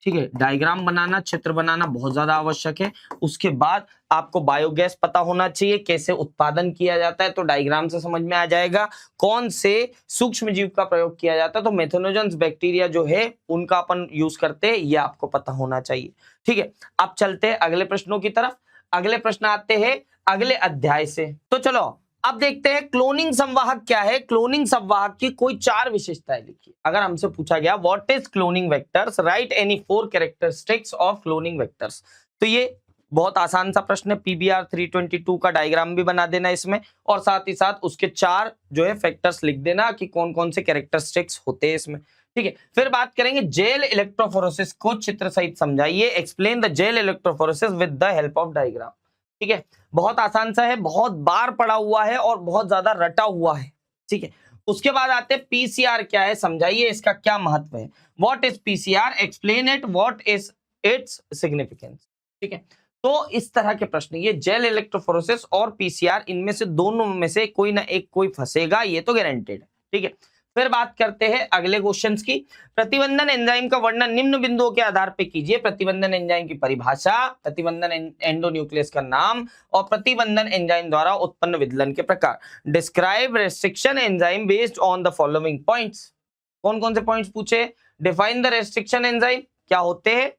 Speaker 1: ठीक है, डायग्राम बनाना, चित्र बनाना बहुत ज्यादा आवश्यक है। उसके बाद आपको बायोगैस पता होना चाहिए कैसे उत्पादन किया जाता है, तो डायग्राम से समझ में आ जाएगा। कौन से सूक्ष्म जीव का प्रयोग किया जाता है, तो मेथनोजेंस बैक्टीरिया जो है उनका अपन यूज करते हैं, ये आपको पता होना चाहिए। ठीक है, अब चलते हैं अगले प्रश्नों की तरफ। अगले प्रश्न आते हैं अगले अध्याय से। तो चलो अब देखते हैं क्लोनिंग संवाहक क्या है। क्लोनिंग संवाहक की कोई 4 विशेषताएं लिखिए। अगर हमसे पूछा गया what is cloning vectors, right any 4 characteristics of cloning vectors, तो ये बहुत आसान सा प्रश्न है। पीबीआर 322 का डायग्राम भी बना देना इसमें, और साथ ही साथ उसके 4 जो है फैक्टर्स लिख देना कि कौन कौन से कैरेक्टरिस्टिक्स होते हैं इसमें। ठीक है, फिर बात करेंगे जेल इलेक्ट्रोफोरेसिस को चित्र सहित समझाइए। Explain the gel electrophoresis with the help of diagram. ठीक है, बहुत आसान सा है, बहुत बार पढ़ा हुआ है और बहुत ज्यादा रटा हुआ है। ठीक है, उसके बाद आते हैं पीसीआर क्या है, समझाइए इसका क्या महत्व है। What is PCR, explain it, what is its significance. ठीक है, तो इस तरह के प्रश्न, ये जेल इलेक्ट्रोफोरेसिस और पीसीआर, इनमें से दोनों में से कोई ना एक कोई फंसेगा, ये तो गारंटेड है। ठीक है, फिर बात करते हैं अगले क्वेश्चंस की। प्रतिबंधन एंजाइम का वर्णन निम्न बिंदुओं के आधार पर कीजिए। प्रतिबंधन एंजाइम की परिभाषा, प्रतिबंधन एंडोन्यूक्लियस का नाम और प्रतिबंधन एंजाइम द्वारा उत्पन्न विदलन के प्रकार। Describe restriction enzyme based on the following points. कौन कौन से पॉइंट्स पूछे, डिफाइन द रेस्ट्रिक्शन एंजाइम क्या होते हैं।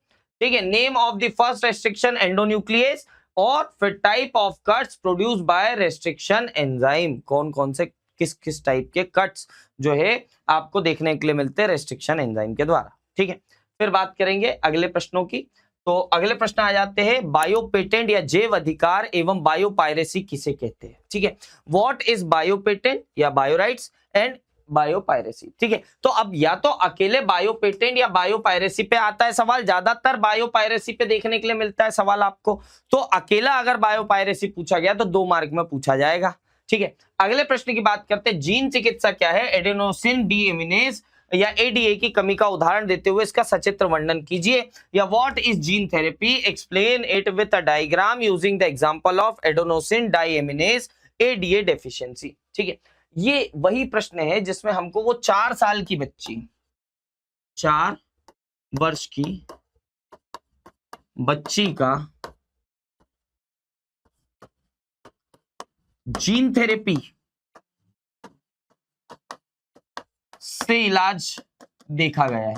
Speaker 1: ठीक है, name of the first restriction endonuclease, और फिर type of cuts produced by restriction enzyme, कौन कौन से किस किस टाइप के कट्स जो है आपको देखने के लिए मिलते हैं रेस्ट्रिक्शन एंजाइम के द्वारा। ठीक है, फिर बात करेंगे अगले प्रश्नों की। तो अगले प्रश्न आ जाते हैं, बायो पेटेंट या जैव अधिकार एवं बायो पायरेसी किसे कहते हैं। ठीक है, व्हाट इज बायो पेटेंट या bio rights and bio piracy. ठीक है, तो अब या तो अकेले बायो पेटेंट या बायो पायरेसी पे आता है सवाल, ज्यादातर बायो पायरेसी पे देखने के लिए मिलता है सवाल आपको। तो अकेला अगर बायो पायरेसी पूछा गया तो 2 मार्क में पूछा जाएगा। ठीक है, अगले प्रश्न की बात करते हैं, जीन चिकित्सा क्या है। एडेनोसिन डीएमिनेज या एडीए की कमी का उदाहरण देते हुए इसका सचित्र वर्णन कीजिए। या what is gene therapy, explain it with a diagram using the example of adenosine deaminase ADA deficiency. ठीक है, ये वही प्रश्न है जिसमें हमको वो 4 साल की बच्ची, 4 वर्ष की बच्ची का जीन थेरेपी से इलाज देखा गया है।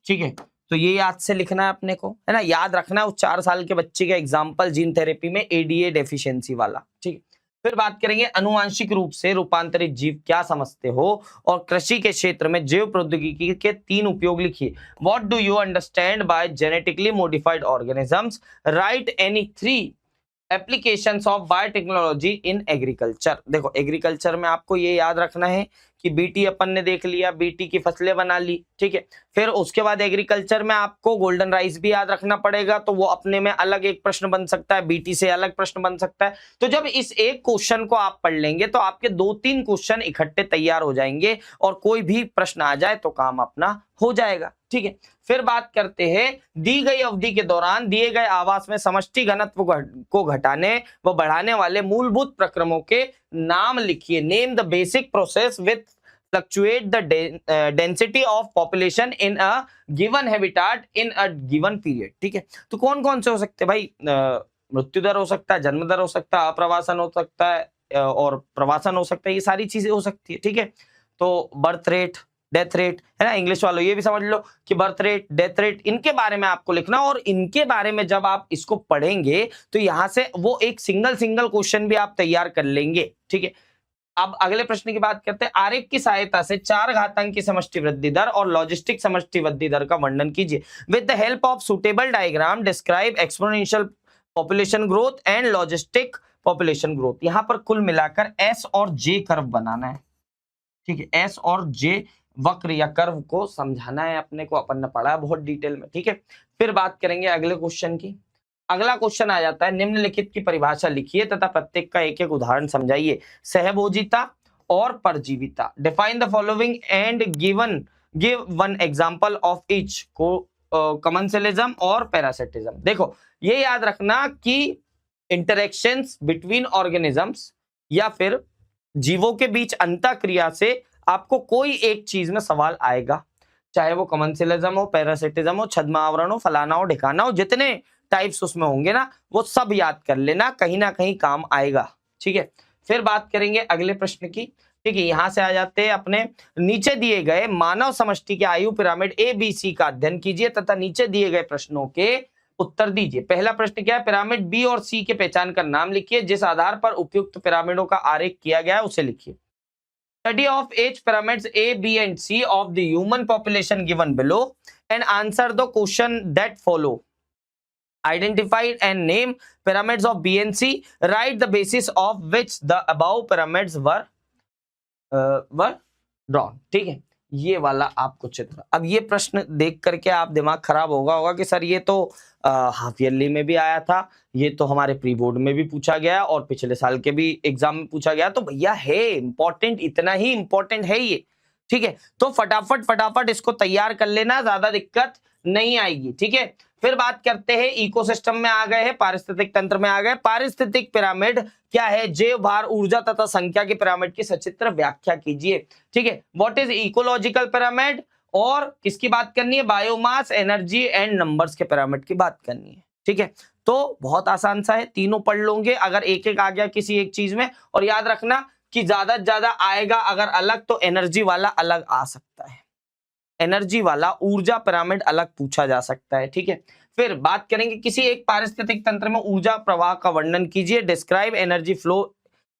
Speaker 1: ठीक है, तो ये याद से लिखना है अपने को, है ना, याद रखना है उस 4 साल के बच्चे का एग्जाम्पल जीन थेरेपी में एडीए डेफिशिएंसी वाला। ठीक है, फिर बात करेंगे अनुवांशिक रूप से रूपांतरित जीव क्या समझते हो, और कृषि के क्षेत्र में जैव प्रौद्योगिकी के 3 उपयोग लिखिए। What do you understand by genetically modified organisms, right any 3 applications of biotechnology in agriculture. देखो एग्रीकल्चर में आपको ये याद रखना है कि बीटी अपन ने देख लिया, बीटी की फसलें बना ली, ठीक है। फिर उसके बाद एग्रीकल्चर में आपको गोल्डन राइस भी याद रखना पड़ेगा, तो वो अपने में अलग एक प्रश्न बन सकता है, बीटी से अलग प्रश्न बन सकता है। तो जब इस एक क्वेश्चन को आप पढ़ लेंगे तो आपके 2-3 क्वेश्चन इकट्ठे तैयार हो जाएंगे और कोई भी प्रश्न आ जाए तो काम अपना हो जाएगा। ठीक है, फिर बात करते हैं दी गई अवधि के दौरान दिए गए आवास में समष्टि घनत्व को घटाने व बढ़ाने वाले मूलभूत प्रक्रमों के नाम लिखिए। Name the basic process with fluctuate the density of population in a given habitat in a given period. ठीक है, तो कौन कौन से हो सकते हैं भाई? मृत्यु दर हो सकता है, जन्म दर हो सकता है, अप्रवासन हो सकता है और प्रवासन हो सकता है, ये सारी चीजें हो सकती है। ठीक है, तो बर्थ रेट, डेथ रेट, है ना, इंग्लिश वालों ये भी समझ लो कि बर्थ रेट, डेथ रेट, इनके बारे में आपको लिखना, और इनके बारे में जब आप इसको पढ़ेंगे तो यहां से वो एक सिंगल क्वेश्चन भी आप तैयार कर लेंगे। ठीक है, अब अगले प्रश्न की बात करते हैं। आरेख की सहायता से 4 घातांक की समष्टि वृद्धि दर और लॉजिस्टिक समष्टि वृद्धि दर का वर्णन कीजिए। With the help of suitable diagram describe exponential population growth and logistic population growth. यहां पर कुल मिलाकर एस और जे कर्व बनाना है। ठीक है, एस और जे वक्र या कर्व को समझाना है अपने को, अपन ने पढ़ा है बहुत डिटेल में। ठीक है, फिर बात करेंगे अगले क्वेश्चन की। अगला क्वेश्चन आ जाता है, निम्नलिखित की परिभाषा लिखिए तथा प्रत्येक का एक एक उदाहरण समझाइए। सहभोजिता और परजीविता। Define the following and give one example of each को कमेंसलिज्म और पैरासिटिज्म। देखो ये याद रखना कि इंटरेक्शंस बिटवीन ऑर्गेनिजम्स या फिर जीवों के बीच अंतःक्रिया से आपको कोई एक चीज में सवाल आएगा, चाहे वो कमेंसलिज्म हो, पैरासिटिज्म हो, छद्म आवरण हो, फलाना हो, ढिकाना हो, जितने टाइप्स उसमें होंगे ना वो सब याद कर लेना, कहीं ना कहीं काम आएगा। ठीक है, फिर बात करेंगे अगले प्रश्न की। ठीक है, यहां से आ जाते हैं अपने नीचे दिए गए मानव समष्टि के आयु पिरामिड ABC का अध्ययन कीजिए तथा नीचे दिए गए प्रश्नों के उत्तर दीजिए। पहला प्रश्न क्या है? पिरामिड बी और सी के पहचान का नाम लिखिए। जिस आधार पर उपयुक्त पिरामिडों का आरेख किया गया है उसे लिखिए। Study of each pyramids A, B and C of the human population given below and answer the question that follow. Identify and name pyramids of B and C. Write the basis of which the above pyramids were drawn. ठीक है, ये वाला आपको चित्र। अब ये प्रश्न देख करके आप दिमाग खराब होगा कि सर ये तो हाफ ईयरली में भी आया था, ये तो हमारे प्री बोर्ड में भी पूछा गया और पिछले साल के भी एग्जाम में पूछा गया, तो भैया है इंपॉर्टेंट, इतना ही इंपॉर्टेंट है ये। ठीक है, तो फटाफट इसको तैयार कर लेना, ज्यादा दिक्कत नहीं आएगी। ठीक है, फिर बात करते हैं इकोसिस्टम में आ गए हैं, पारिस्थितिक तंत्र में आ गए। पारिस्थितिक पिरामिड क्या है? जैव, भार, ऊर्जा तथा संख्या के पिरामिड की सचित्र व्याख्या कीजिए। ठीक है, व्हाट इज इकोलॉजिकल पिरामिड, और किसकी बात करनी है? बायोमास, एनर्जी एंड नंबर्स के पिरामिड की बात करनी है। ठीक है, तो बहुत आसान सा है, तीनों पढ़ लोगे अगर एक एक आ गया किसी एक चीज में। और याद रखना कि ज्यादा से ज्यादा आएगा अगर अलग तो एनर्जी वाला अलग आ सकता है, एनर्जी वाला ऊर्जा पिरामिड अलग पूछा जा सकता है। ठीक है, फिर बात करेंगे किसी एक पारिस्थितिक तंत्र में ऊर्जा प्रवाह का वर्णन कीजिए। Describe energy flow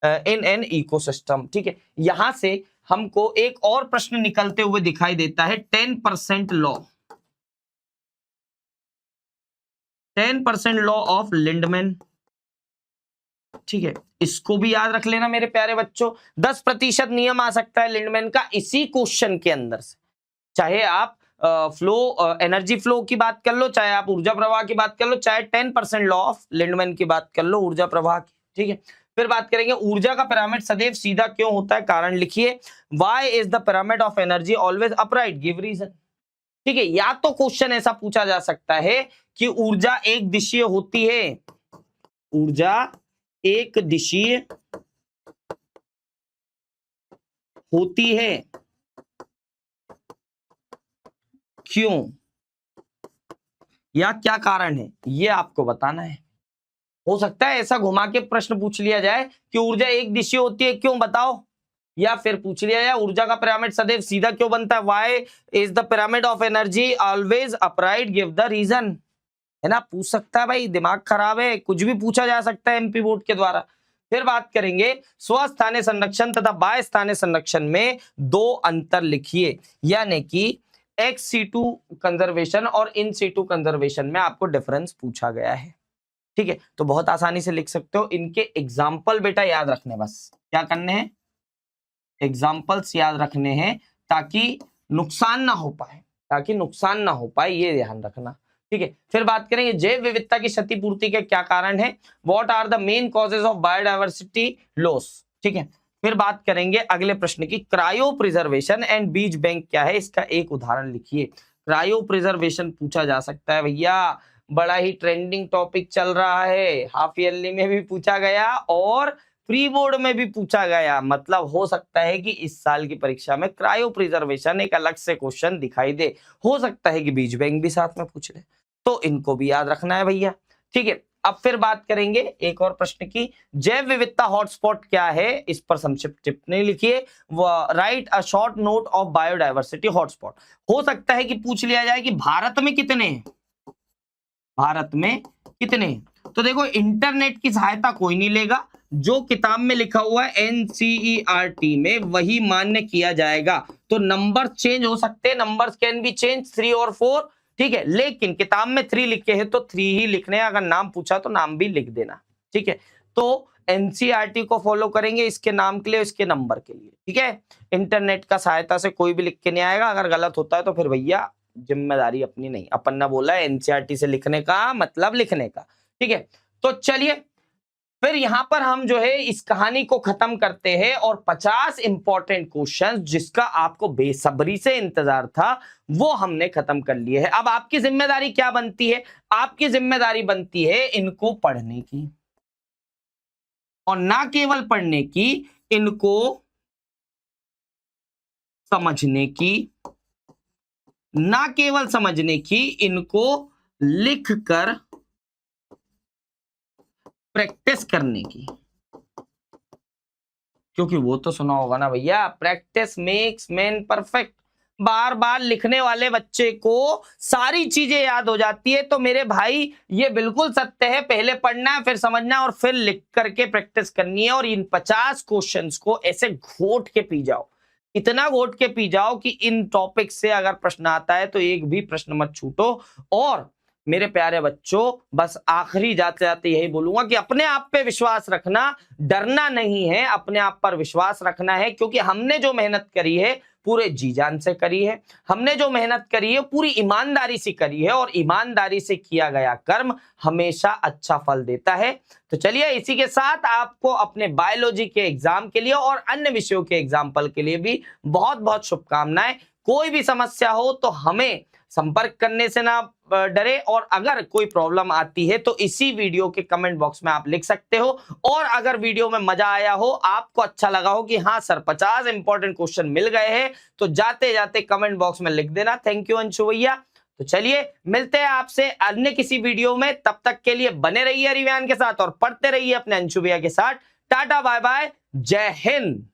Speaker 1: in an ecosystem. ठीक है, यहां से हमको एक और प्रश्न निकलते हुए दिखाई देता है 10% लॉ, 10% लॉ ऑफ लिंडमैन। ठीक है, इसको भी याद रख लेना मेरे प्यारे बच्चों। 10% नियम आ सकता है लिंडमैन का इसी क्वेश्चन के अंदर से, चाहे आप एनर्जी फ्लो की बात कर लो, चाहे आप ऊर्जा प्रवाह की बात कर लो, चाहे 10% लॉ ऑफ लिंडमैन की बात कर लो ऊर्जा प्रवाह की। ठीक है, फिर बात करेंगे ऊर्जा का पिरामिड सदैव सीधा क्यों होता है, कारण लिखिए। Why is the pyramid of energy always upright, give reason. ठीक है, या तो क्वेश्चन ऐसा पूछा जा सकता है कि ऊर्जा एक दिशीय होती है, ऊर्जा एक दिशीय होती है, क्यों या क्या कारण है, ये आपको बताना है। हो सकता है ऐसा घुमा के प्रश्न पूछ लिया जाए कि ऊर्जा एक दिशीय होती है, क्यों बताओ, या फिर पूछ लिया जाए ऊर्जा का पिरामिड सदैव सीधा क्यों बनता है, why is the pyramid of energy always upright, give the reason, है ना, पूछ सकता है भाई, दिमाग खराब है, कुछ भी पूछा जा सकता है एमपी बोर्ड के द्वारा। फिर बात करेंगे स्वस्थानीय संरक्षण तथा बाह्य स्थानीय संरक्षण में दो अंतर लिखिए, यानी कि एक्स सीटू कंजर्वेशन और इन सीटू कंजर्वेशन में आपको डिफरेंस पूछा गया है। ठीक है, तो बहुत आसानी से लिख सकते हो। इनके एग्जाम्पल बेटा याद रखने, बस क्या करने हैं, एग्जाम्पल्स याद रखने हैं ताकि नुकसान ना हो पाए, ताकि नुकसान ना हो पाए, ये ध्यान रखना। ठीक है, फिर बात करेंगे जैव विविधता की क्षतिपूर्ति के क्या कारण है, what are the main causes of biodiversity loss. ठीक है, फिर बात करेंगे अगले प्रश्न की, क्रायो प्रिजर्वेशन एंड बीज बैंक क्या है, इसका एक उदाहरण लिखिए। क्रायो प्रिजर्वेशन पूछा जा सकता है भैया, बड़ा ही ट्रेंडिंग टॉपिक चल रहा है, हाफ ईयरली में भी पूछा गया और प्री बोर्ड में भी पूछा गया, मतलब हो सकता है कि इस साल की परीक्षा में क्रायो प्रिजर्वेशन एक अलग से क्वेश्चन दिखाई दे, हो सकता है कि बीज बैंक भी साथ में पूछ ले, तो इनको भी याद रखना है भैया। ठीक है, अब फिर बात करेंगे एक और प्रश्न की, जैव विविधता हॉटस्पॉट क्या है, इस पर संक्षिप्त टिप्पणी लिखिए, right a short note of biodiversity hotspot. हो सकता है कि पूछ लिया जाए कि भारत में कितने हैं, भारत में कितने, तो देखो इंटरनेट की सहायता कोई नहीं लेगा, जो किताब में लिखा हुआ है एनसीईआरटी में वही मान्य किया जाएगा। तो नंबर चेंज हो सकते हैं, नंबर्स कैन बी चेंज 3 और 4, ठीक है, लेकिन किताब में 3 लिखे हैं तो 3 ही लिखने हैं, अगर नाम पूछा तो नाम भी लिख देना। ठीक है, तो एनसीईआरटी को फॉलो करेंगे इसके नाम के लिए, इसके नंबर के लिए। ठीक है, इंटरनेट का सहायता से कोई भी लिख के नहीं आएगा, अगर गलत होता है तो फिर भैया जिम्मेदारी अपनी नहीं, अपन ने बोला एनसीईआरटी से लिखने का मतलब लिखने का। ठीक है, तो चलिए फिर यहां पर हम जो है इस कहानी को खत्म करते हैं और 50 इंपॉर्टेंट क्वेश्चंस जिसका आपको बेसब्री से इंतजार था वो हमने खत्म कर लिए हैं। अब आपकी जिम्मेदारी क्या बनती है, आपकी जिम्मेदारी बनती है इनको पढ़ने की, और ना केवल पढ़ने की, इनको समझने की, ना केवल समझने की, इनको लिखकर प्रैक्टिस करने की, क्योंकि वो तो सुना होगा ना भैया, प्रैक्टिस मेक्स मैन परफेक्ट। बार बार लिखने वाले बच्चे को सारी चीजें याद हो जाती है, तो मेरे भाई ये बिल्कुल सत्य है, पहले पढ़ना है फिर समझना है और फिर लिख करके प्रैक्टिस करनी है, और इन 50 क्वेश्चंस को ऐसे घोट के पी जाओ, इतना घोट के पी जाओ कि इन टॉपिक से अगर प्रश्न आता है तो एक भी प्रश्न मत छूटो। और मेरे प्यारे बच्चों, बस आखिरी जाते जाते यही बोलूंगा कि अपने आप पे विश्वास रखना, डरना नहीं है, अपने आप पर विश्वास रखना है, क्योंकि हमने जो मेहनत करी है पूरे जी जान से करी है, हमने जो मेहनत करी है पूरी ईमानदारी से करी है, और ईमानदारी से किया गया कर्म हमेशा अच्छा फल देता है। तो चलिए इसी के साथ आपको अपने बायोलॉजी के एग्जाम के लिए और अन्य विषयों के एग्जाम्पल के लिए भी बहुत बहुत शुभकामनाएं। कोई भी समस्या हो तो हमें संपर्क करने से ना डरे, और अगर कोई प्रॉब्लम आती है तो इसी वीडियो के कमेंट बॉक्स में आप लिख सकते हो। और अगर वीडियो में मजा आया हो, आपको अच्छा लगा हो कि हाँ सर 50 इंपॉर्टेंट क्वेश्चन मिल गए हैं, तो जाते जाते कमेंट बॉक्स में लिख देना। थैंक यू अंशु भैया। तो चलिए मिलते हैं आपसे अन्य किसी वीडियो में, तब तक के लिए बने रहिए रिव्यान के साथ और पढ़ते रहिए अपने अंशु भैया के साथ। टाटा बाय बाय, जय हिंद।